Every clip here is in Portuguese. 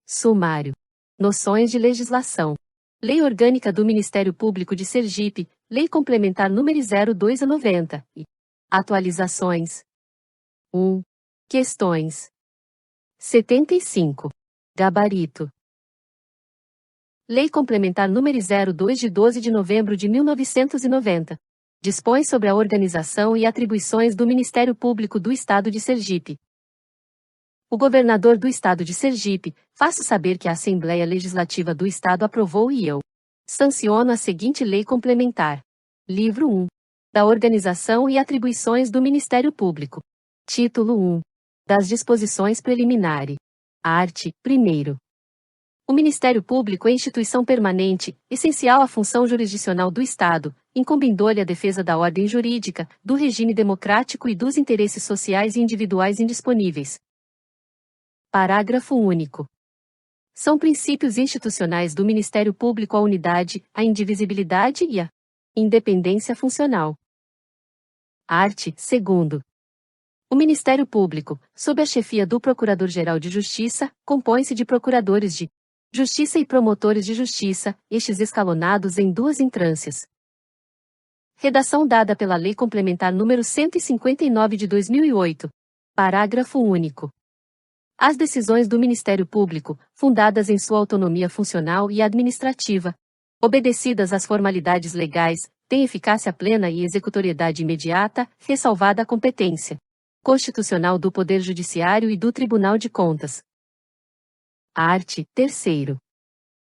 Sumário. Noções de legislação. Lei Orgânica do Ministério Público de Sergipe, Lei Complementar número 02/90 e atualizações. 1. Questões. 75. Gabarito. Lei Complementar número 02 de 12 de novembro de 1990. Dispõe sobre a organização e atribuições do Ministério Público do Estado de Sergipe. O governador do Estado de Sergipe, faço saber que a Assembleia Legislativa do Estado aprovou e eu sanciono a seguinte lei complementar. Livro 1. Da Organização e Atribuições do Ministério Público. Título 1. Das Disposições Preliminares. Art. 1º. O Ministério Público é instituição permanente, essencial à função jurisdicional do Estado, incumbindo-lhe a defesa da ordem jurídica, do regime democrático e dos interesses sociais e individuais indisponíveis. Parágrafo único. São princípios institucionais do Ministério Público a unidade, a indivisibilidade e a independência funcional. Art. 2º. O Ministério Público, sob a chefia do Procurador-Geral de Justiça, compõe-se de procuradores de Justiça e promotores de justiça, estes escalonados em duas instâncias. Redação dada pela Lei Complementar número 159 de 2008. Parágrafo único. As decisões do Ministério Público, fundadas em sua autonomia funcional e administrativa, obedecidas às formalidades legais, têm eficácia plena e executoriedade imediata, ressalvada a competência constitucional do Poder Judiciário e do Tribunal de Contas. Art. 3º.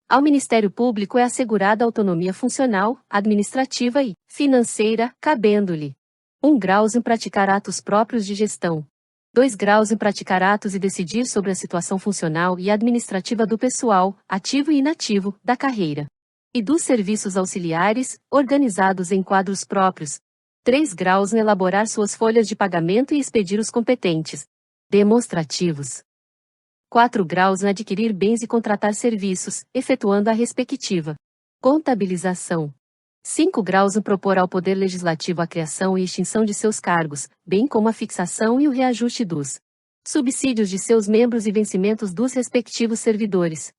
Ao Ministério Público é assegurada autonomia funcional, administrativa e financeira, cabendo-lhe 1 grau em praticar atos próprios de gestão, 2 graus em praticar atos e decidir sobre a situação funcional e administrativa do pessoal, ativo e inativo, da carreira e dos serviços auxiliares, organizados em quadros próprios, 3 graus em elaborar suas folhas de pagamento e expedir os competentes demonstrativos, 4 graus em adquirir bens e contratar serviços, efetuando a respectiva contabilização, 5 graus em propor ao Poder Legislativo a criação e extinção de seus cargos, bem como a fixação e o reajuste dos subsídios de seus membros e vencimentos dos respectivos servidores.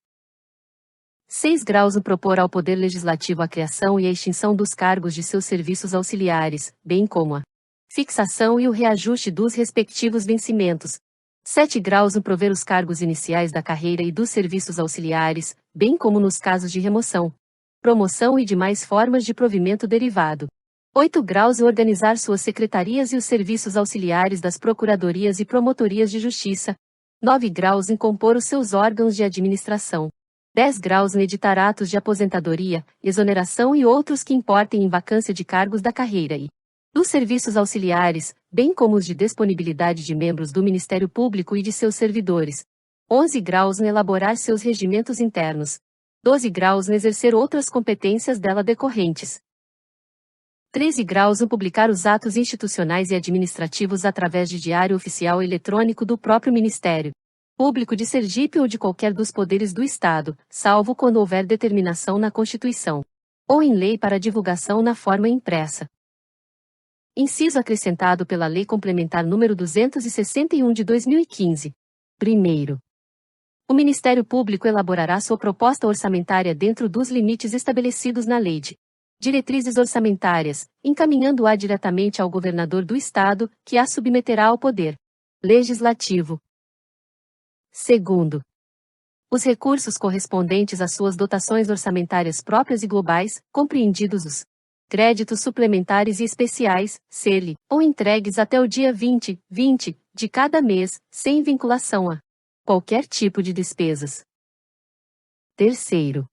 6 graus em propor ao Poder Legislativo a criação e a extinção dos cargos de seus serviços auxiliares, bem como a fixação e o reajuste dos respectivos vencimentos. 7 graus em prover os cargos iniciais da carreira e dos serviços auxiliares, bem como nos casos de remoção, promoção e demais formas de provimento derivado. 8 graus em organizar suas secretarias e os serviços auxiliares das procuradorias e promotorias de justiça. 9 graus em compor os seus órgãos de administração. 10 graus em editar atos de aposentadoria, exoneração e outros que importem em vacância de cargos da carreira e dos serviços auxiliares, bem como os de disponibilidade de membros do Ministério Público e de seus servidores. 11 graus em elaborar seus regimentos internos. 12 graus em exercer outras competências dela decorrentes. 13 graus em publicar os atos institucionais e administrativos através de diário oficial eletrônico do próprio Ministério Público de Sergipe ou de qualquer dos poderes do Estado, salvo quando houver determinação na Constituição ou em lei para divulgação na forma impressa. Inciso acrescentado pela Lei Complementar número 261 de 2015. Primeiro. O Ministério Público elaborará sua proposta orçamentária dentro dos limites estabelecidos na Lei de Diretrizes Orçamentárias, encaminhando-a diretamente ao governador do Estado, que a submeterá ao Poder Legislativo. Segundo. Os recursos correspondentes às suas dotações orçamentárias próprias e globais, compreendidos os créditos suplementares e especiais, ser-lhe ou entregues até o dia 20 de cada mês, sem vinculação a qualquer tipo de despesas. Terceiro.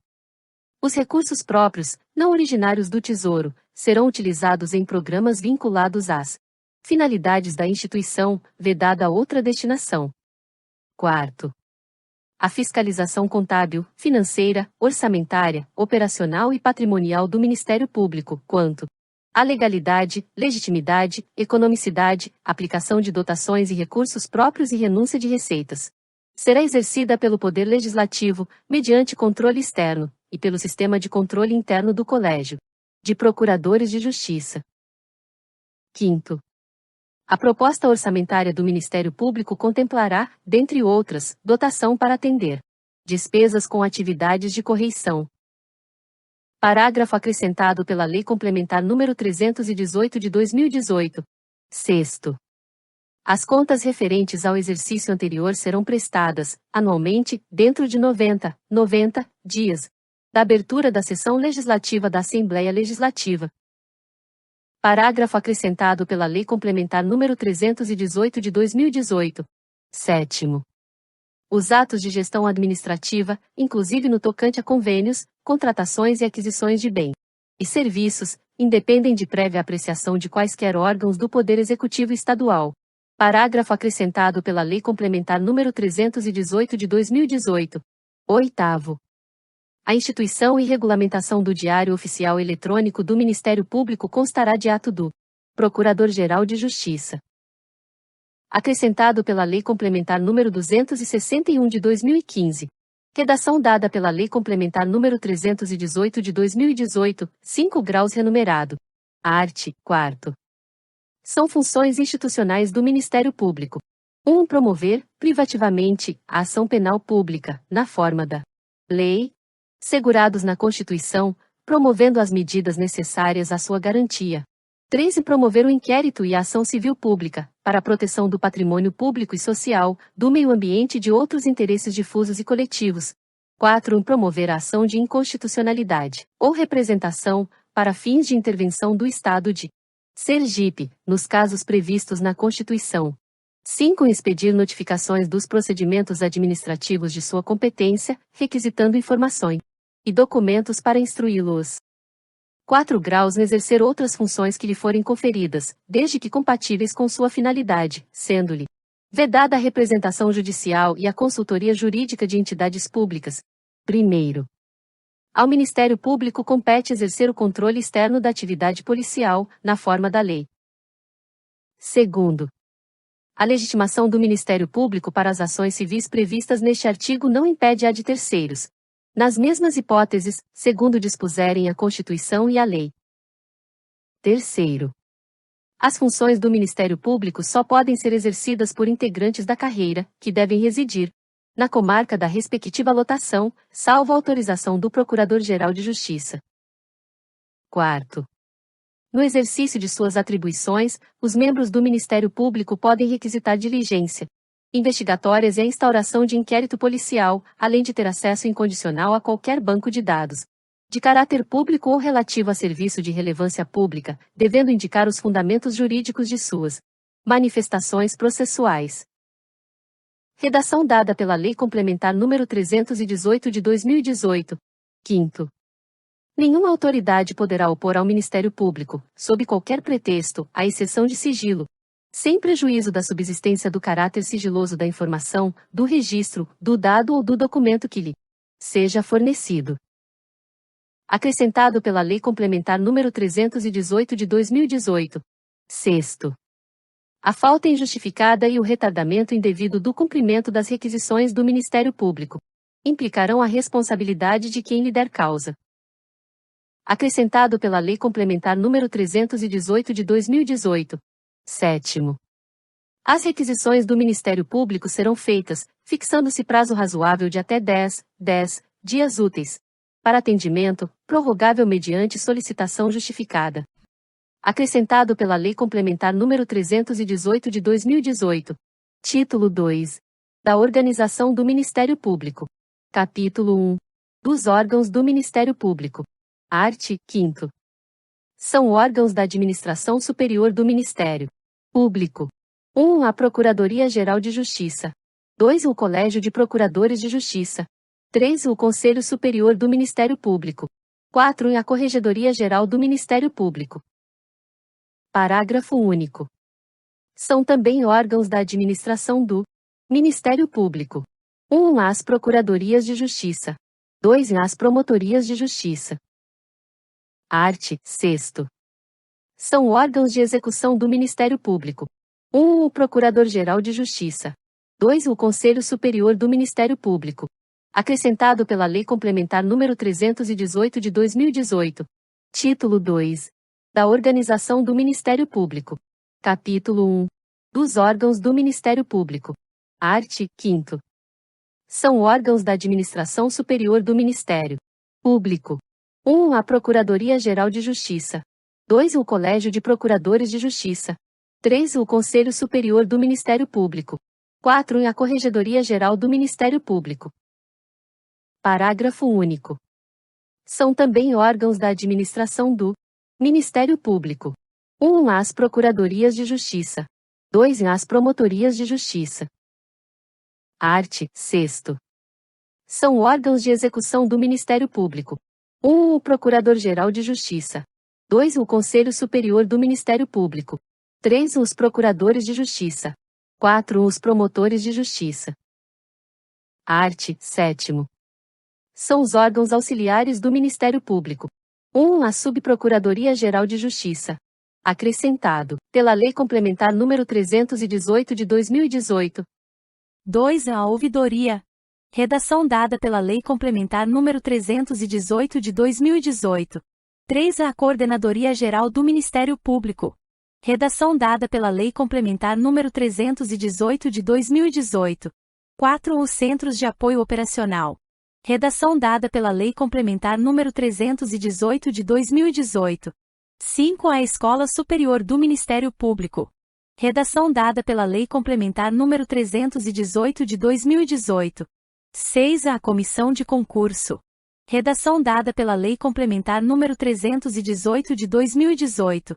Os recursos próprios, não originários do Tesouro, serão utilizados em programas vinculados às finalidades da instituição, vedada outra destinação. Quarto. A fiscalização contábil, financeira, orçamentária, operacional e patrimonial do Ministério Público, quanto à legalidade, legitimidade, economicidade, aplicação de dotações e recursos próprios e renúncia de receitas, será exercida pelo Poder Legislativo, mediante controle externo, e pelo Sistema de Controle Interno do Colégio de Procuradores de Justiça. Quinto. A proposta orçamentária do Ministério Público contemplará, dentre outras, dotação para atender Despesas com atividades de correição. Parágrafo acrescentado pela Lei Complementar nº 318 de 2018. Sexto. As contas referentes ao exercício anterior serão prestadas, anualmente, dentro de 90 dias, da abertura da sessão legislativa da Assembleia Legislativa. Parágrafo acrescentado pela Lei Complementar nº 318 de 2018. Sétimo. Os atos de gestão administrativa, inclusive no tocante a convênios, contratações e aquisições de bens e serviços, independem de prévia apreciação de quaisquer órgãos do Poder Executivo Estadual. Parágrafo acrescentado pela Lei Complementar nº 318 de 2018. Oitavo. A instituição e regulamentação do Diário Oficial Eletrônico do Ministério Público constará de ato do Procurador-Geral de Justiça. Acrescentado pela Lei Complementar nº 261 de 2015. Redação dada pela Lei Complementar nº 318 de 2018, 5 graus renumerado. Art. 4º. São funções institucionais do Ministério Público. 1. Promover, privativamente, a ação penal pública, na forma da lei, segurados na Constituição, promovendo as medidas necessárias à sua garantia. 3. Promover o inquérito e a ação civil pública, para a proteção do patrimônio público e social, do meio ambiente e de outros interesses difusos e coletivos. 4. Promover a ação de inconstitucionalidade, ou representação, para fins de intervenção do Estado de Sergipe, nos casos previstos na Constituição. 5. Expedir notificações dos procedimentos administrativos de sua competência, requisitando informações e documentos para instruí-los. 4 graus exercer outras funções que lhe forem conferidas, desde que compatíveis com sua finalidade, sendo-lhe vedada a representação judicial e a consultoria jurídica de entidades públicas. Primeiro. Ao Ministério Público compete exercer o controle externo da atividade policial, na forma da lei. Segundo. A legitimação do Ministério Público para as ações civis previstas neste artigo não impede a de terceiros, nas mesmas hipóteses, segundo dispuserem a Constituição e a lei. Terceiro. As funções do Ministério Público só podem ser exercidas por integrantes da carreira, que devem residir na comarca da respectiva lotação, salvo autorização do Procurador-Geral de Justiça. Quarto. No exercício de suas atribuições, os membros do Ministério Público podem requisitar diligência investigatórias e a instauração de inquérito policial, além de ter acesso incondicional a qualquer banco de dados de caráter público ou relativo a serviço de relevância pública, devendo indicar os fundamentos jurídicos de suas manifestações processuais. Redação dada pela Lei Complementar nº 318 de 2018. Quinto. Nenhuma autoridade poderá opor ao Ministério Público, sob qualquer pretexto, à exceção de sigilo, sem prejuízo da subsistência do caráter sigiloso da informação, do registro, do dado ou do documento que lhe seja fornecido. Acrescentado pela Lei Complementar nº 318 de 2018. Sexto. A falta injustificada e o retardamento indevido do cumprimento das requisições do Ministério Público implicarão a responsabilidade de quem lhe der causa. Acrescentado pela Lei Complementar nº 318 de 2018. Sétimo. As requisições do Ministério Público serão feitas, fixando-se prazo razoável de até 10 dias úteis, para atendimento, prorrogável mediante solicitação justificada. Acrescentado pela Lei Complementar nº 318 de 2018. Título 2. Da Organização do Ministério Público. Capítulo 1. Dos órgãos do Ministério Público. Art. 5º. São órgãos da Administração Superior do Ministério Público. 1. A Procuradoria-Geral de Justiça. 2. O Colégio de Procuradores de Justiça. 3. O Conselho Superior do Ministério Público. 4. A Corregedoria-Geral do Ministério Público. Parágrafo único. São também órgãos da administração do Ministério Público. 1. As Procuradorias de Justiça. 2. As Promotorias de Justiça. Art. 6º. São órgãos de execução do Ministério Público. 1. O Procurador-Geral de Justiça. 2. O Conselho Superior do Ministério Público. Acrescentado pela Lei Complementar nº 318 de 2018. Título 2. Da Organização do Ministério Público. Capítulo 1. Dos órgãos do Ministério Público. Art. 5º. São órgãos da administração superior do Ministério Público. 1. A Procuradoria-Geral de Justiça. 2. O Colégio de Procuradores de Justiça. 3. O Conselho Superior do Ministério Público. 4. A Corregedoria-Geral do Ministério Público. Parágrafo único. São também órgãos da administração do Ministério Público. 1. As Procuradorias de Justiça. 2. As Promotorias de Justiça. Art. 6º. São órgãos de execução do Ministério Público. 1. O Procurador-Geral de Justiça. 2. O Conselho Superior do Ministério Público. 3. Os Procuradores de Justiça. 4. Os Promotores de Justiça. Art. 7º. São os órgãos auxiliares do Ministério Público. 1. A Subprocuradoria-Geral de Justiça. Acrescentado, pela Lei Complementar nº 318 de 2018. 2. A Ouvidoria. Redação dada pela Lei Complementar nº 318 de 2018. 3. A Coordenadoria-Geral do Ministério Público. Redação dada pela Lei Complementar nº 318 de 2018. 4. Os Centros de Apoio Operacional. Redação dada pela Lei Complementar nº 318 de 2018. 5. A Escola Superior do Ministério Público. Redação dada pela Lei Complementar nº 318 de 2018. 6. A Comissão de Concurso. Redação dada pela Lei Complementar nº 318 de 2018.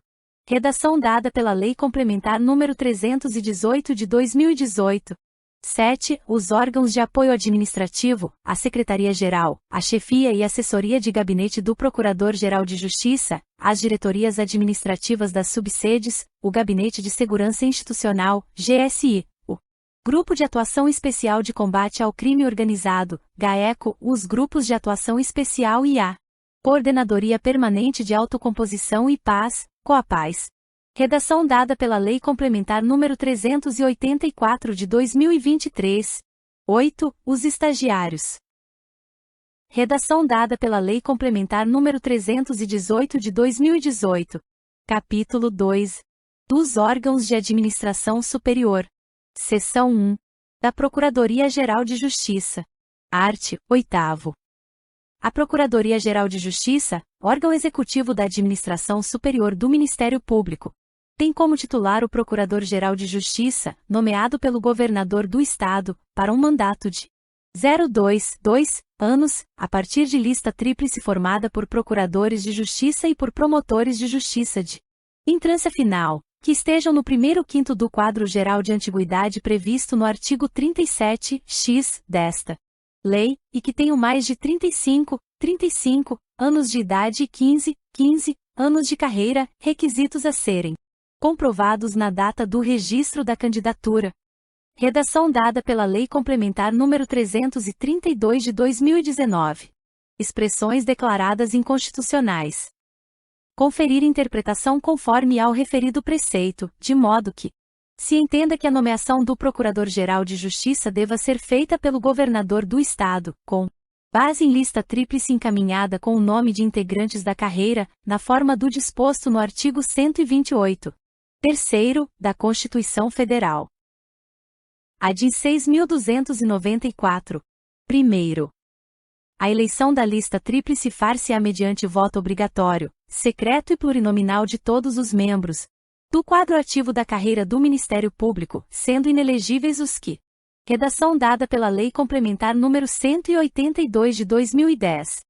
Redação dada pela Lei Complementar nº 318 de 2018. 7. Os órgãos de apoio administrativo, a Secretaria-Geral, a Chefia e Assessoria de Gabinete do Procurador-Geral de Justiça, as diretorias administrativas das subsedes, o Gabinete de Segurança Institucional, GSI, o Grupo de Atuação Especial de Combate ao Crime Organizado, GAECO, os Grupos de Atuação Especial e a Coordenadoria Permanente de Autocomposição e Paz, COAPAZ. Redação dada pela Lei Complementar nº 384 de 2023. 8. Os Estagiários. Redação dada pela Lei Complementar nº 318 de 2018. Capítulo 2. Dos órgãos de administração superior. Seção 1. Da Procuradoria-Geral de Justiça. Art. 8º. A Procuradoria-Geral de Justiça, órgão executivo da administração superior do Ministério Público, tem como titular o Procurador-Geral de Justiça, nomeado pelo Governador do Estado, para um mandato de 2 anos, a partir de lista tríplice formada por Procuradores de Justiça e por Promotores de Justiça de entrância final, que estejam no primeiro quinto do quadro geral de antiguidade previsto no artigo 37-x desta Lei, e que tenham mais de 35 anos de idade e 15 anos de carreira, requisitos a serem comprovados na data do registro da candidatura. Redação dada pela Lei Complementar nº 332 de 2019. Expressões declaradas inconstitucionais. Conferir interpretação conforme ao referido preceito, de modo que se entenda que a nomeação do Procurador-Geral de Justiça deva ser feita pelo Governador do Estado, com base em lista tríplice encaminhada com o nome de integrantes da carreira, na forma do disposto no artigo 128. Terceiro, da Constituição Federal. Ad 6.294. Primeiro. A eleição da lista tríplice far-se-á mediante voto obrigatório, secreto e plurinominal de todos os membros do quadro ativo da carreira do Ministério Público, sendo inelegíveis os que. Redação dada pela Lei Complementar nº 182 de 2010.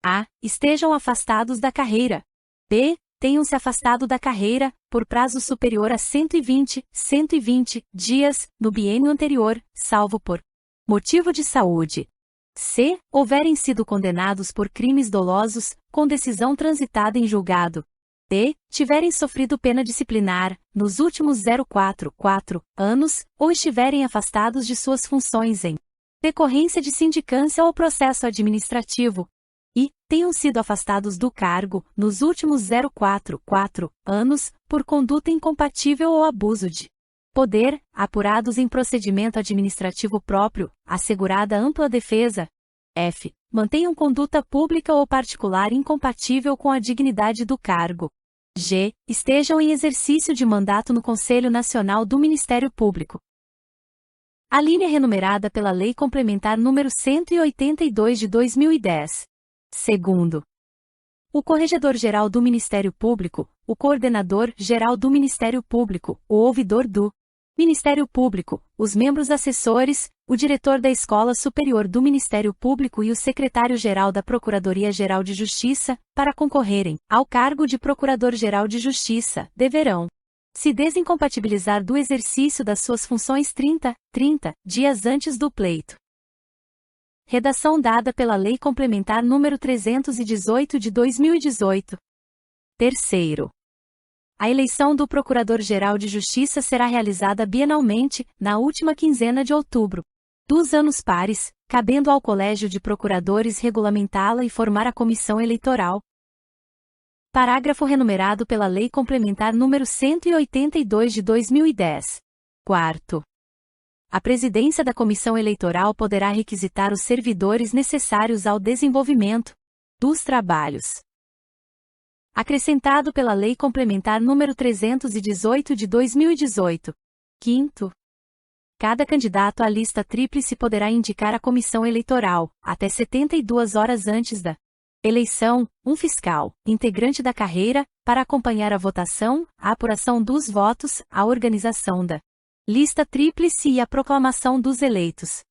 A. Estejam afastados da carreira. B. Tenham-se afastado da carreira, por prazo superior a 120 dias, no biênio anterior, salvo por motivo de saúde. C. Houverem sido condenados por crimes dolosos, com decisão transitada em julgado. D. Tiverem sofrido pena disciplinar, nos últimos 4 anos, ou estiverem afastados de suas funções em decorrência de sindicância ou processo administrativo. E, tenham sido afastados do cargo, nos últimos 4 anos, por conduta incompatível ou abuso de poder, apurados em procedimento administrativo próprio, assegurada ampla defesa. F. Mantenham conduta pública ou particular incompatível com a dignidade do cargo. G. Estejam em exercício de mandato no Conselho Nacional do Ministério Público. A linha renumerada pela Lei Complementar número 182 de 2010. Segundo, o Corregedor-Geral do Ministério Público, o Coordenador-Geral do Ministério Público, o ouvidor do Ministério Público, os membros assessores, o diretor da Escola Superior do Ministério Público e o secretário-geral da Procuradoria-Geral de Justiça, para concorrerem ao cargo de Procurador-Geral de Justiça, deverão se desincompatibilizar do exercício das suas funções 30 dias antes do pleito. Redação dada pela Lei Complementar número 318 de 2018. Terceiro, a eleição do Procurador-Geral de Justiça será realizada bienalmente, na última quinzena de outubro dos anos pares, cabendo ao Colégio de Procuradores regulamentá-la e formar a comissão eleitoral. Parágrafo renumerado pela Lei Complementar número 182 de 2010. Quarto, a presidência da Comissão Eleitoral poderá requisitar os servidores necessários ao desenvolvimento dos trabalhos. Acrescentado pela Lei Complementar número 318 de 2018. Quinto, cada candidato à lista tríplice poderá indicar à comissão eleitoral, até 72 horas antes da eleição, um fiscal, integrante da carreira, para acompanhar a votação, a apuração dos votos, a organização da lista tríplice e a proclamação dos eleitos.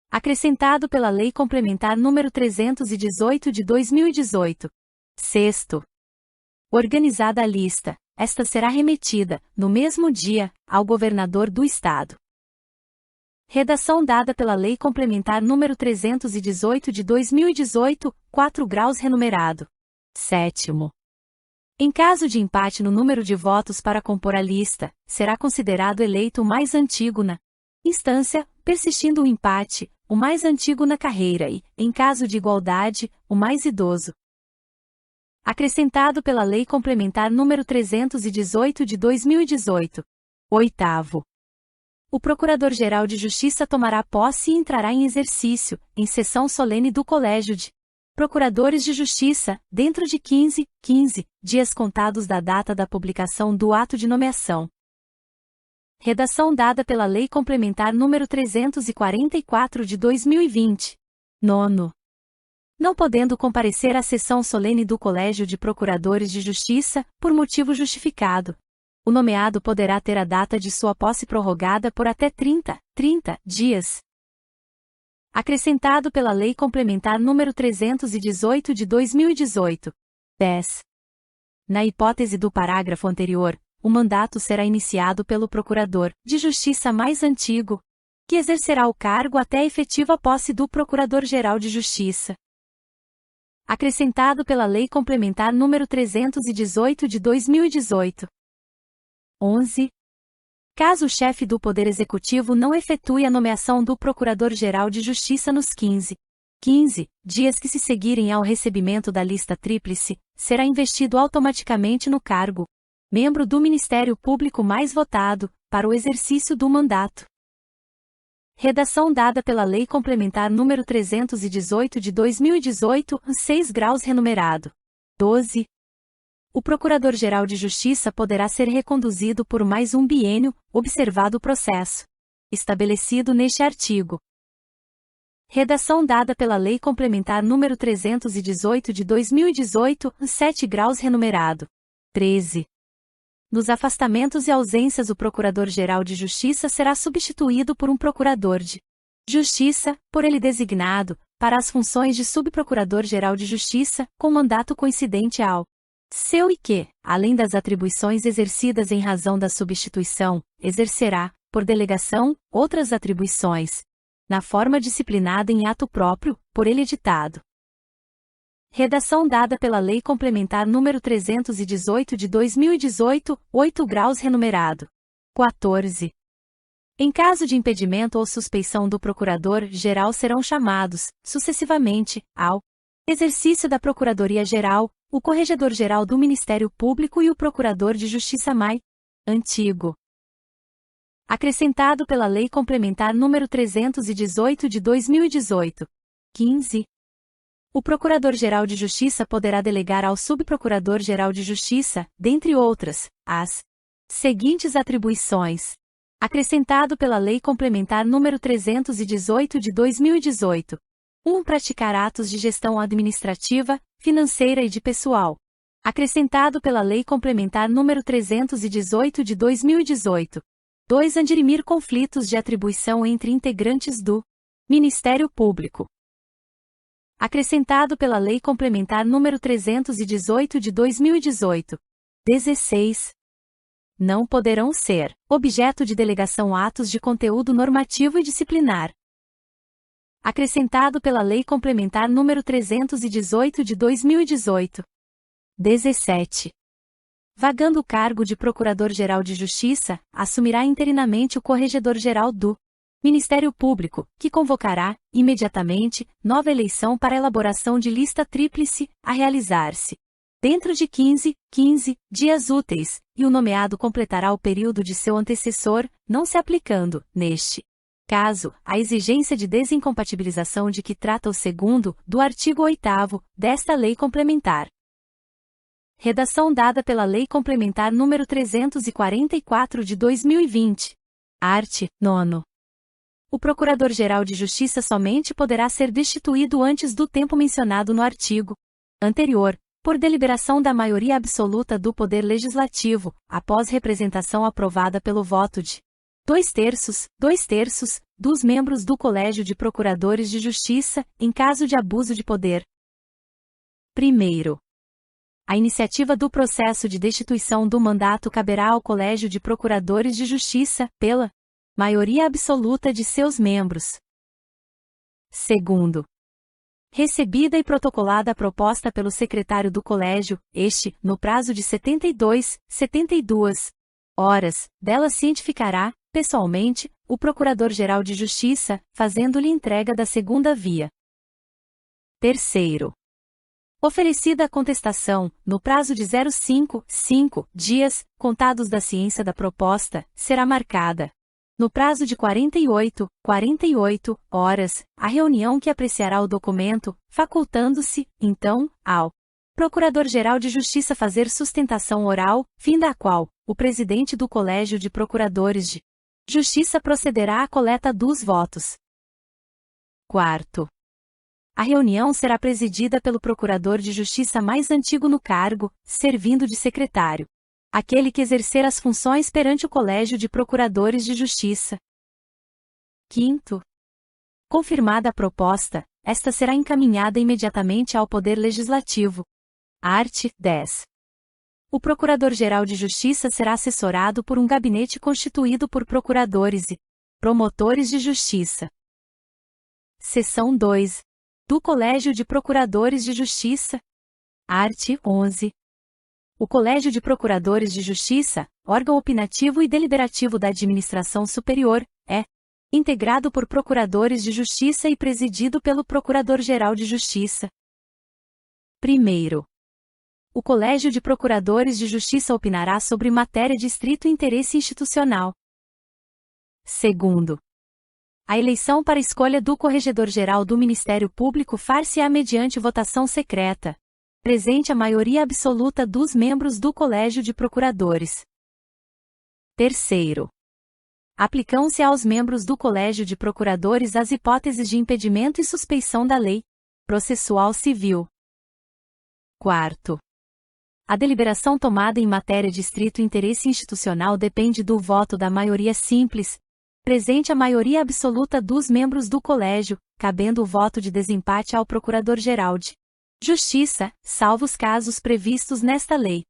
Acrescentado pela Lei Complementar número 318 de 2018. Sexto, organizada a lista, esta será remetida, no mesmo dia, ao governador do Estado. Redação dada pela Lei Complementar número 318 de 2018, 4 graus renumerado. Sétimo, em caso de empate no número de votos para compor a lista, será considerado eleito o mais antigo na instância, persistindo o empate, o mais antigo na carreira e, em caso de igualdade, o mais idoso. Acrescentado pela Lei Complementar número 318 de 2018. Oitavo, o Procurador-Geral de Justiça tomará posse e entrará em exercício, em sessão solene do Colégio de Procuradores de Justiça, dentro de 15 dias contados da data da publicação do ato de nomeação. Redação dada pela Lei Complementar número 344 de 2020. Nono, não podendo comparecer à sessão solene do Colégio de Procuradores de Justiça, por motivo justificado, o nomeado poderá ter a data de sua posse prorrogada por até 30 dias. Acrescentado pela Lei Complementar número 318 de 2018. 10. Na hipótese do parágrafo anterior, o mandato será iniciado pelo Procurador de Justiça mais antigo, que exercerá o cargo até a efetiva posse do Procurador-Geral de Justiça. Acrescentado pela Lei Complementar número 318 de 2018. 11. Caso o chefe do Poder Executivo não efetue a nomeação do Procurador-Geral de Justiça nos 15 dias que se seguirem ao recebimento da lista tríplice, será investido automaticamente no cargo, membro do Ministério Público mais votado, para o exercício do mandato. Redação dada pela Lei Complementar número 318 de 2018, 6 graus renumerado. 12. O Procurador-Geral de Justiça poderá ser reconduzido por mais um biênio, observado o processo estabelecido neste artigo. Redação dada pela Lei Complementar número 318 de 2018, 7 graus renumerado. 13. Nos afastamentos e ausências o Procurador-Geral de Justiça será substituído por um Procurador de Justiça, por ele designado, para as funções de Subprocurador-Geral de Justiça, com mandato coincidente ao seu e que, além das atribuições exercidas em razão da substituição, exercerá, por delegação, outras atribuições, na forma disciplinada em ato próprio, por ele editado. Redação dada pela Lei Complementar número 318 de 2018, 8 graus renumerado. 14. Em caso de impedimento ou suspeição do Procurador-Geral serão chamados, sucessivamente, ao exercício da Procuradoria-Geral, o Corregedor-Geral do Ministério Público e o Procurador de Justiça mais antigo. Acrescentado pela Lei Complementar número 318 de 2018. 15. O Procurador-Geral de Justiça poderá delegar ao Subprocurador-Geral de Justiça, dentre outras, as seguintes atribuições: Acrescentado pela Lei Complementar nº 318 de 2018. 1. Praticar atos de gestão administrativa, financeira e de pessoal. Acrescentado pela Lei Complementar nº 318 de 2018. 2. Dirimir conflitos de atribuição entre integrantes do Ministério Público. Acrescentado pela Lei Complementar nº 318 de 2018. 16. Não poderão ser objeto de delegação atos de conteúdo normativo e disciplinar. Acrescentado pela Lei Complementar nº 318 de 2018. 17. Vagando o cargo de Procurador-Geral de Justiça, assumirá interinamente o Corregedor-Geral do Ministério Público, que convocará, imediatamente, nova eleição para elaboração de lista tríplice, a realizar-se dentro de 15 dias úteis, e o nomeado completará o período de seu antecessor, não se aplicando, neste caso, a exigência de desincompatibilização de que trata o segundo, do artigo 8º, desta Lei Complementar. Redação dada pela Lei Complementar nº 344 de 2020. Art. 9. O Procurador-Geral de Justiça somente poderá ser destituído antes do tempo mencionado no artigo anterior, por deliberação da maioria absoluta do Poder Legislativo, após representação aprovada pelo voto de 2/3 dos membros do Colégio de Procuradores de Justiça, em caso de abuso de poder. Primeiro, a iniciativa do processo de destituição do mandato caberá ao Colégio de Procuradores de Justiça, pela maioria absoluta de seus membros. Segundo, recebida e protocolada a proposta pelo secretário do Colégio, este, no prazo de 72 horas, dela cientificará, pessoalmente, o Procurador-Geral de Justiça, fazendo-lhe entrega da segunda via. Terceiro, oferecida a contestação, no prazo de 05 dias, contados da ciência da proposta, será marcada, no prazo de 48 horas, a reunião que apreciará o documento, facultando-se, então, ao Procurador-Geral de Justiça fazer sustentação oral, fim da qual, o presidente do Colégio de Procuradores de Justiça procederá à coleta dos votos. Quarto, a reunião será presidida pelo Procurador de Justiça mais antigo no cargo, servindo de secretário, aquele que exercer as funções perante o Colégio de Procuradores de Justiça. Quinto, confirmada a proposta, esta será encaminhada imediatamente ao Poder Legislativo. Art. 10. O Procurador-Geral de Justiça será assessorado por um gabinete constituído por procuradores e promotores de justiça. Seção 2. Do Colégio de Procuradores de Justiça. Art. 11. O Colégio de Procuradores de Justiça, órgão opinativo e deliberativo da Administração Superior, é integrado por procuradores de justiça e presidido pelo Procurador-Geral de Justiça. Primeiro, o Colégio de Procuradores de Justiça opinará sobre matéria de estrito interesse institucional. Segundo, a eleição para escolha do Corregedor-Geral do Ministério Público far-se-á mediante votação secreta, presente a maioria absoluta dos membros do Colégio de Procuradores. Terceiro, aplicam-se aos membros do Colégio de Procuradores as hipóteses de impedimento e suspeição da lei processual civil. Quarto, a deliberação tomada em matéria de estrito interesse institucional depende do voto da maioria simples, presente a maioria absoluta dos membros do Colégio, cabendo o voto de desempate ao Procurador-Geral de Justiça, salvo os casos previstos nesta lei.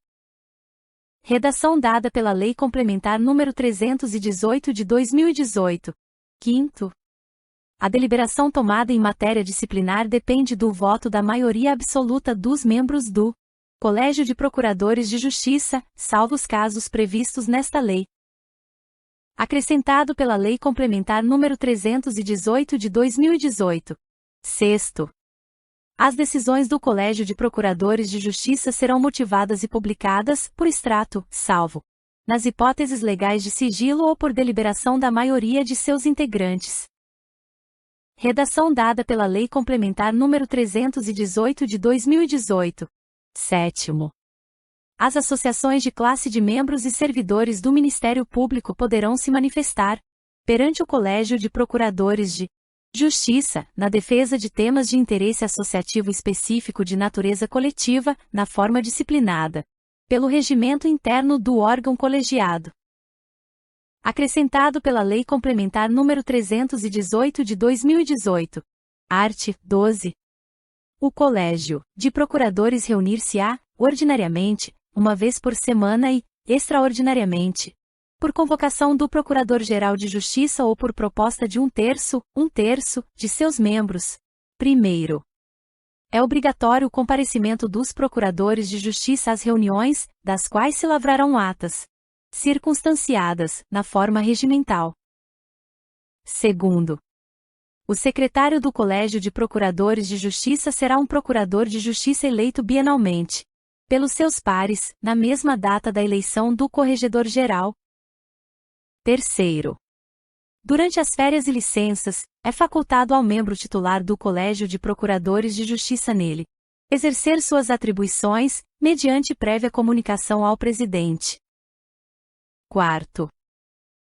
Redação dada pela Lei Complementar nº 318 de 2018. Quinto, a deliberação tomada em matéria disciplinar depende do voto da maioria absoluta dos membros do Colégio de Procuradores de Justiça, salvo os casos previstos nesta lei. Acrescentado pela Lei Complementar nº 318 de 2018. Sexto, as decisões do Colégio de Procuradores de Justiça serão motivadas e publicadas, por extrato, salvo nas hipóteses legais de sigilo ou por deliberação da maioria de seus integrantes. Redação dada pela Lei Complementar nº 318 de 2018. Sétimo, As associações de classe de membros e servidores do Ministério Público poderão se manifestar perante o Colégio de Procuradores de Justiça, na defesa de temas de interesse associativo específico de natureza coletiva, na forma disciplinada pelo regimento interno do órgão colegiado. Acrescentado pela Lei Complementar nº 318 de 2018. Art. 12. O Colégio de Procuradores reunir-se-á, ordinariamente, uma vez por semana e, extraordinariamente, por convocação do Procurador-Geral de Justiça ou por proposta de um terço de seus membros. Primeiro, é obrigatório o comparecimento dos Procuradores de Justiça às reuniões, das quais se lavrarão atas circunstanciadas, na forma regimental. Segundo, o secretário do Colégio de Procuradores de Justiça será um Procurador de Justiça eleito bienalmente pelos seus pares, na mesma data da eleição do Corregedor-Geral. Terceiro, durante as férias e licenças, é facultado ao membro titular do Colégio de Procuradores de Justiça nele exercer suas atribuições, mediante prévia comunicação ao presidente. Quarto,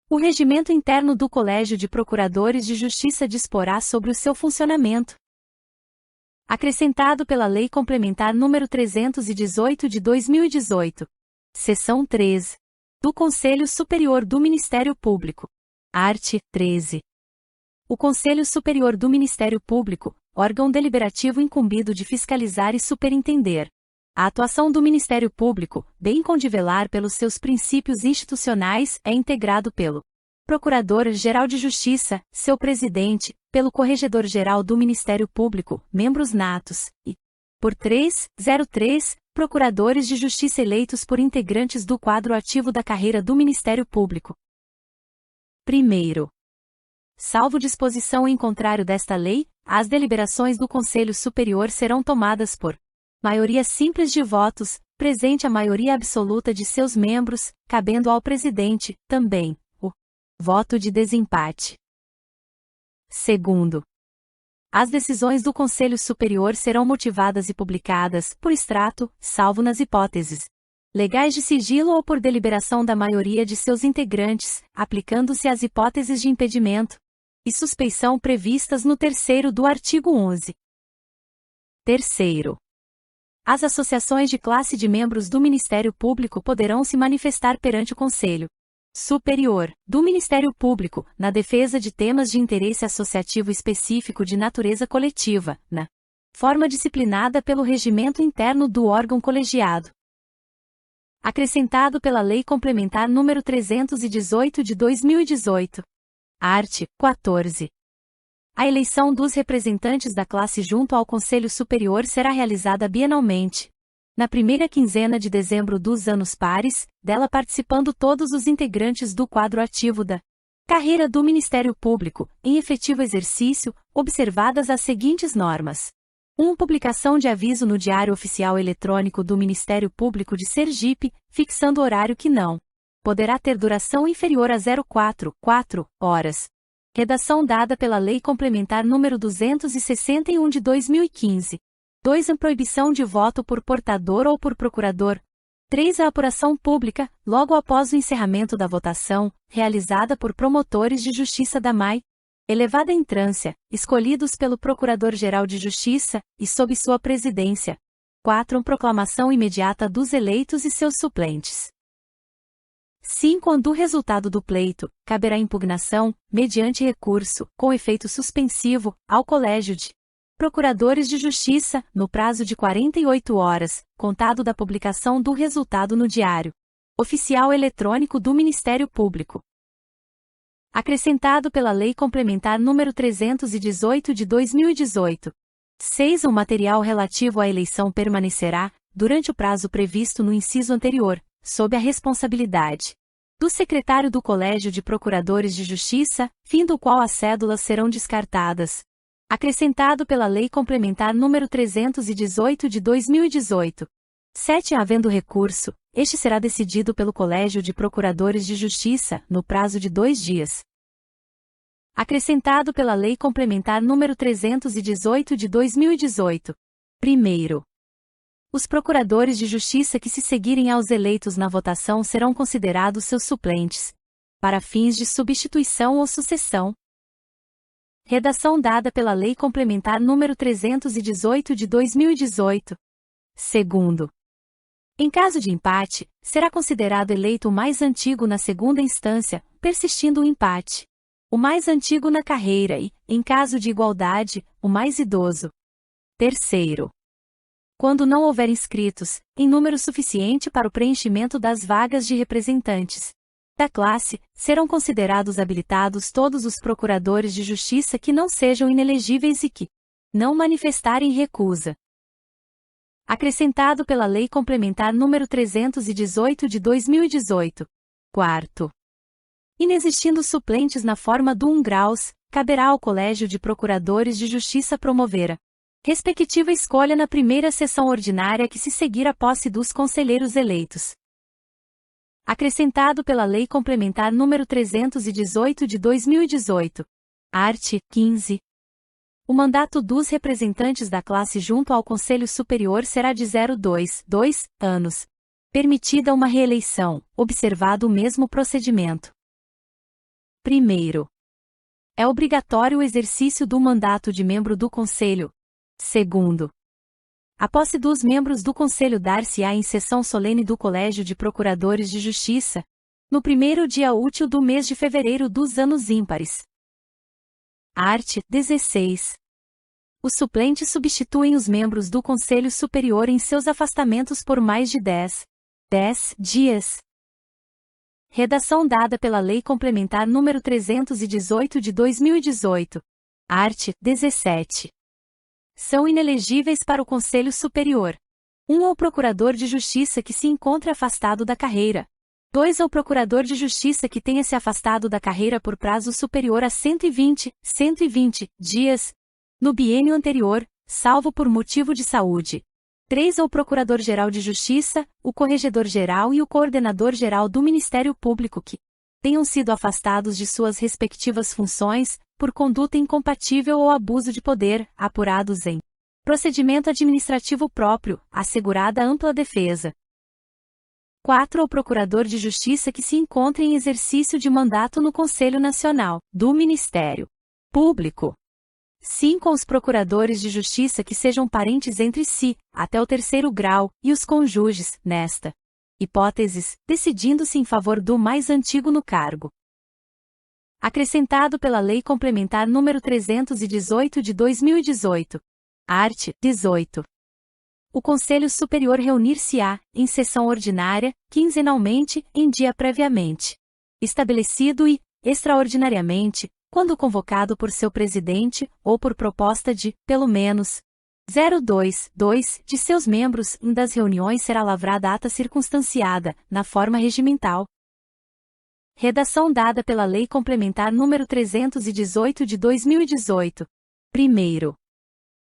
o regimento interno do Colégio de Procuradores de Justiça disporá sobre o seu funcionamento. Acrescentado pela Lei Complementar nº 318 de 2018. Seção 13. Do Conselho Superior do Ministério Público. Art. 13. O Conselho Superior do Ministério Público, órgão deliberativo incumbido de fiscalizar e superintender a atuação do Ministério Público, bem com de velar pelos seus princípios institucionais, é integrado pelo Procurador-Geral de Justiça, seu presidente, pelo Corregedor-Geral do Ministério Público, membros natos, e, por 303, Procuradores de Justiça eleitos por integrantes do quadro ativo da carreira do Ministério Público. Primeiro, salvo disposição em contrário desta lei, as deliberações do Conselho Superior serão tomadas por maioria simples de votos, presente a maioria absoluta de seus membros, cabendo ao presidente, também, o voto de desempate. Segundo, as decisões do Conselho Superior serão motivadas e publicadas, por extrato, salvo nas hipóteses legais de sigilo ou por deliberação da maioria de seus integrantes, aplicando-se às hipóteses de impedimento e suspeição previstas no terceiro do artigo 11. Terceiro, as associações de classe de membros do Ministério Público poderão se manifestar perante o Conselho Superior do Ministério Público, na defesa de temas de interesse associativo específico de natureza coletiva, na forma disciplinada pelo regimento interno do órgão colegiado. Acrescentado pela Lei Complementar nº 318 de 2018. Art. 14. A eleição dos representantes da classe junto ao Conselho Superior será realizada bienalmente, na primeira quinzena de dezembro dos anos pares, dela participando todos os integrantes do quadro ativo da carreira do Ministério Público, em efetivo exercício, observadas as seguintes normas. 1. Publicação de aviso no Diário Oficial Eletrônico do Ministério Público de Sergipe, fixando horário que não poderá ter duração inferior a 04, 4 horas. Redação dada pela Lei Complementar nº 261 de 2015. 2. A proibição de voto por portador ou por procurador. 3. A apuração pública, logo após o encerramento da votação, realizada por promotores de justiça da MAI, elevada entrância, escolhidos pelo Procurador-Geral de Justiça, e sob sua presidência. 4. A proclamação imediata dos eleitos e seus suplentes. 5. Do resultado do pleito, caberá impugnação, mediante recurso, com efeito suspensivo, ao Colégio de Procuradores de Justiça, no prazo de 48 horas, contado da publicação do resultado no Diário Oficial Eletrônico do Ministério Público. Acrescentado pela Lei Complementar nº 318 de 2018. 6. O material relativo à eleição permanecerá, durante o prazo previsto no inciso anterior, sob a responsabilidade do secretário do Colégio de Procuradores de Justiça, fim do qual as cédulas serão descartadas. Acrescentado pela Lei Complementar nº 318 de 2018. 7. Havendo recurso, este será decidido pelo Colégio de Procuradores de Justiça, no prazo de 2 dias. Acrescentado pela Lei Complementar nº 318 de 2018. Primeiro, Os procuradores de justiça que se seguirem aos eleitos na votação serão considerados seus suplentes, para fins de substituição ou sucessão. Redação dada pela Lei Complementar nº 318 de 2018. Segundo. Em caso de empate, será considerado eleito o mais antigo na segunda instância, persistindo o empate. O mais antigo na carreira e, em caso de igualdade, o mais idoso. Terceiro. Quando não houver inscritos, em número suficiente para o preenchimento das vagas de representantes da classe, serão considerados habilitados todos os procuradores de justiça que não sejam inelegíveis e que não manifestarem recusa. Acrescentado pela Lei Complementar nº 318 de 2018. Quarto. Inexistindo suplentes na forma do 1 graus, caberá ao Colégio de Procuradores de Justiça promover a respectiva escolha na primeira sessão ordinária que se seguir a posse dos conselheiros eleitos. Acrescentado pela Lei Complementar nº 318 de 2018. Art. 15. O mandato dos representantes da classe junto ao Conselho Superior será de 2 anos. Permitida uma reeleição, observado o mesmo procedimento. Primeiro. É obrigatório o exercício do mandato de membro do Conselho. Segundo. A posse dos membros do Conselho dar-se-á em sessão solene do Colégio de Procuradores de Justiça, no primeiro dia útil do mês de fevereiro dos anos ímpares. Art. 16. Os suplentes substituem os membros do Conselho Superior em seus afastamentos por mais de 10 dias. Redação dada pela Lei Complementar nº 318 de 2018. Art. 17. São inelegíveis para o Conselho Superior. 1 ao Procurador de Justiça que se encontre afastado da carreira. 2 ao Procurador de Justiça que tenha se afastado da carreira por prazo superior a 120 dias, no biênio anterior, salvo por motivo de saúde. 3 ao Procurador-Geral de Justiça, o Corregedor-Geral e o Coordenador-Geral do Ministério Público que tenham sido afastados de suas respectivas funções, por conduta incompatível ou abuso de poder, apurados em procedimento administrativo próprio, assegurada ampla defesa. 4 ao Procurador de Justiça que se encontre em exercício de mandato no Conselho Nacional do Ministério Público. 5 aos Procuradores de Justiça que sejam parentes entre si, até o 3º grau, e os cônjuges, nesta hipóteses, decidindo-se em favor do mais antigo no cargo. Acrescentado pela Lei Complementar nº 318 de 2018. Art. 18. O Conselho Superior reunir-se-á, em sessão ordinária, quinzenalmente, em dia previamente estabelecido e, extraordinariamente, quando convocado por seu presidente, ou por proposta de, pelo menos, 2 de seus membros, em das reuniões será lavrada ata circunstanciada, na forma regimental. Redação dada pela Lei Complementar nº 318 de 2018. Primeiro.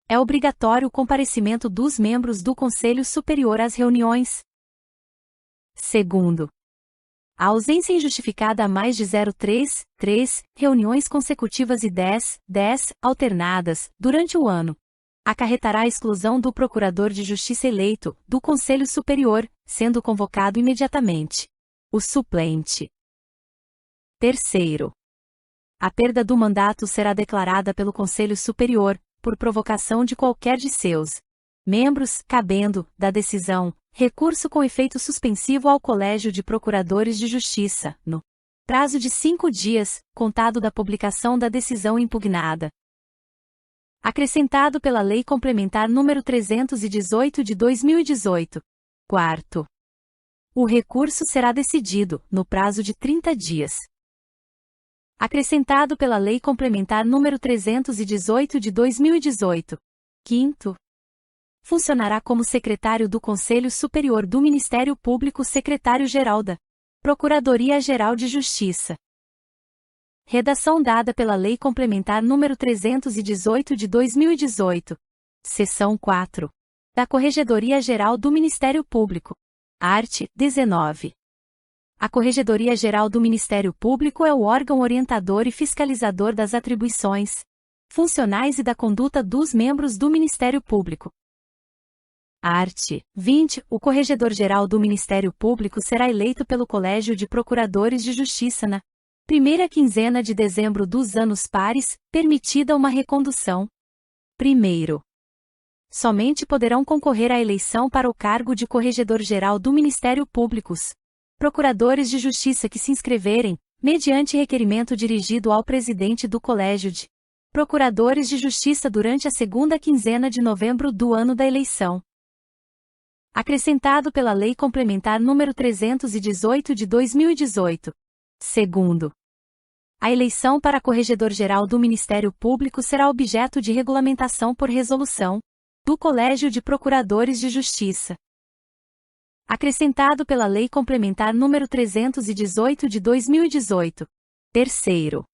É obrigatório o comparecimento dos membros do Conselho Superior às reuniões. Segundo. A ausência injustificada a mais de 3 reuniões consecutivas e 10 alternadas, durante o ano, acarretará a exclusão do Procurador de Justiça eleito, do Conselho Superior, sendo convocado imediatamente o suplente. Terceiro. A perda do mandato será declarada pelo Conselho Superior, por provocação de qualquer de seus membros, cabendo, da decisão, recurso com efeito suspensivo ao Colégio de Procuradores de Justiça, no prazo de 5 dias, contado da publicação da decisão impugnada. Acrescentado pela Lei Complementar nº 318 de 2018. Quarto. O recurso será decidido, no prazo de 30 dias. Acrescentado pela Lei Complementar nº 318 de 2018. Quinto. Funcionará como secretário do Conselho Superior do Ministério Público secretário-geral da Procuradoria-Geral de Justiça. Redação dada pela Lei Complementar nº 318 de 2018. Seção 4. Da Corregedoria-Geral do Ministério Público. Art. 19. A Corregedoria-Geral do Ministério Público é o órgão orientador e fiscalizador das atribuições funcionais e da conduta dos membros do Ministério Público. Art. 20. O Corregedor-Geral do Ministério Público será eleito pelo Colégio de Procuradores de Justiça na primeira quinzena de dezembro dos anos pares, permitida uma recondução. Primeiro. Somente poderão concorrer à eleição para o cargo de Corregedor-Geral do Ministério Público os procuradores de justiça que se inscreverem, mediante requerimento dirigido ao presidente do Colégio de Procuradores de Justiça durante a segunda quinzena de novembro do ano da eleição. Acrescentado pela Lei Complementar nº 318 de 2018. Segundo. A eleição para Corregedor-Geral do Ministério Público será objeto de regulamentação por resolução do Colégio de Procuradores de Justiça. Acrescentado pela Lei Complementar nº 318 de 2018. Terceiro.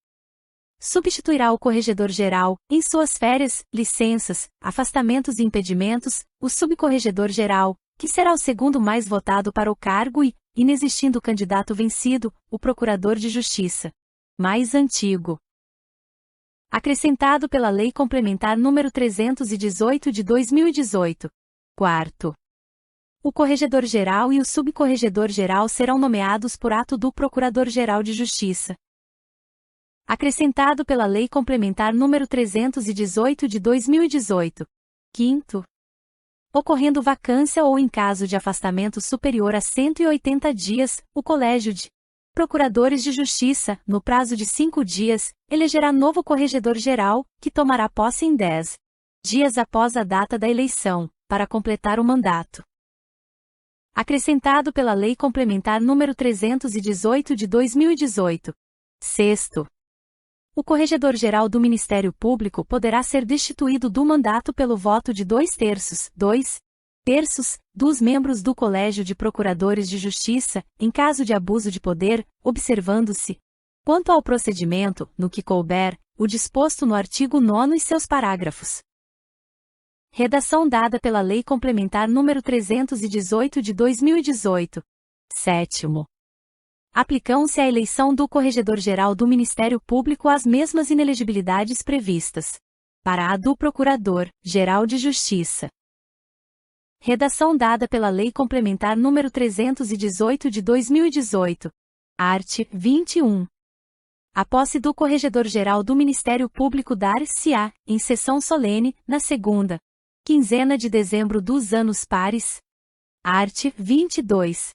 Substituirá o Corregedor-Geral, em suas férias, licenças, afastamentos e impedimentos, o Subcorregedor-Geral, que será o segundo mais votado para o cargo e, inexistindo o candidato vencido, o Procurador de Justiça mais antigo. Acrescentado pela Lei Complementar nº 318 de 2018. Quarto. O Corregedor-Geral e o Subcorregedor-Geral serão nomeados por ato do Procurador-Geral de Justiça. Acrescentado pela Lei Complementar nº 318 de 2018. Quinto. Ocorrendo vacância ou em caso de afastamento superior a 180 dias, o Colégio de Procuradores de Justiça, no prazo de 5 dias, elegerá novo Corregedor-Geral, que tomará posse em 10 dias após a data da eleição, para completar o mandato. Acrescentado pela Lei Complementar nº 318 de 2018. Sexto. O Corregedor-Geral do Ministério Público poderá ser destituído do mandato pelo voto de 2/3 dos membros do Colégio de Procuradores de Justiça, em caso de abuso de poder, observando-se, quanto ao procedimento, no que couber, o disposto no artigo 9º e seus parágrafos. Redação dada pela Lei Complementar nº 318 de 2018. Sétimo. Aplicam-se à eleição do Corregedor-Geral do Ministério Público as mesmas inelegibilidades previstas para a do Procurador-Geral de Justiça. Redação dada pela Lei Complementar nº 318 de 2018. Art. 21. A posse do Corregedor-Geral do Ministério Público dar-se-á, em sessão solene, na segunda quinzena de dezembro dos anos pares. Art. 22.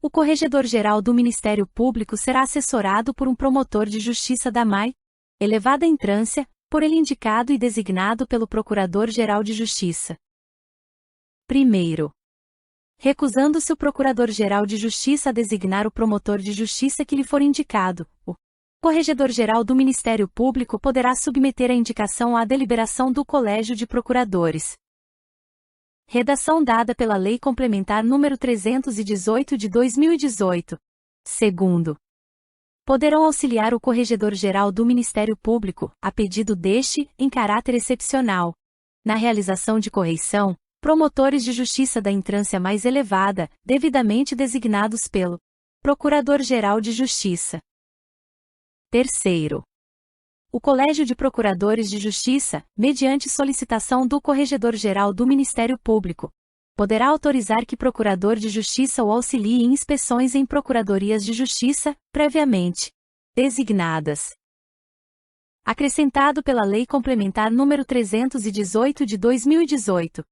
O Corregedor-Geral do Ministério Público será assessorado por um promotor de justiça da mais elevada entrância, por ele indicado e designado pelo Procurador-Geral de Justiça. Primeiro. Recusando-se o Procurador-Geral de Justiça a designar o promotor de justiça que lhe for indicado, o Corregedor-Geral do Ministério Público poderá submeter a indicação à deliberação do Colégio de Procuradores. Redação dada pela Lei Complementar nº 318 de 2018. Segundo. Poderão auxiliar o Corregedor-Geral do Ministério Público, a pedido deste, em caráter excepcional, na realização de correição, promotores de justiça da entrância mais elevada, devidamente designados pelo Procurador-Geral de Justiça. Terceiro. O Colégio de Procuradores de Justiça, mediante solicitação do Corregedor-Geral do Ministério Público, poderá autorizar que Procurador de Justiça o auxilie em inspeções em Procuradorias de Justiça, previamente designadas. Acrescentado pela Lei Complementar nº 318 de 2018.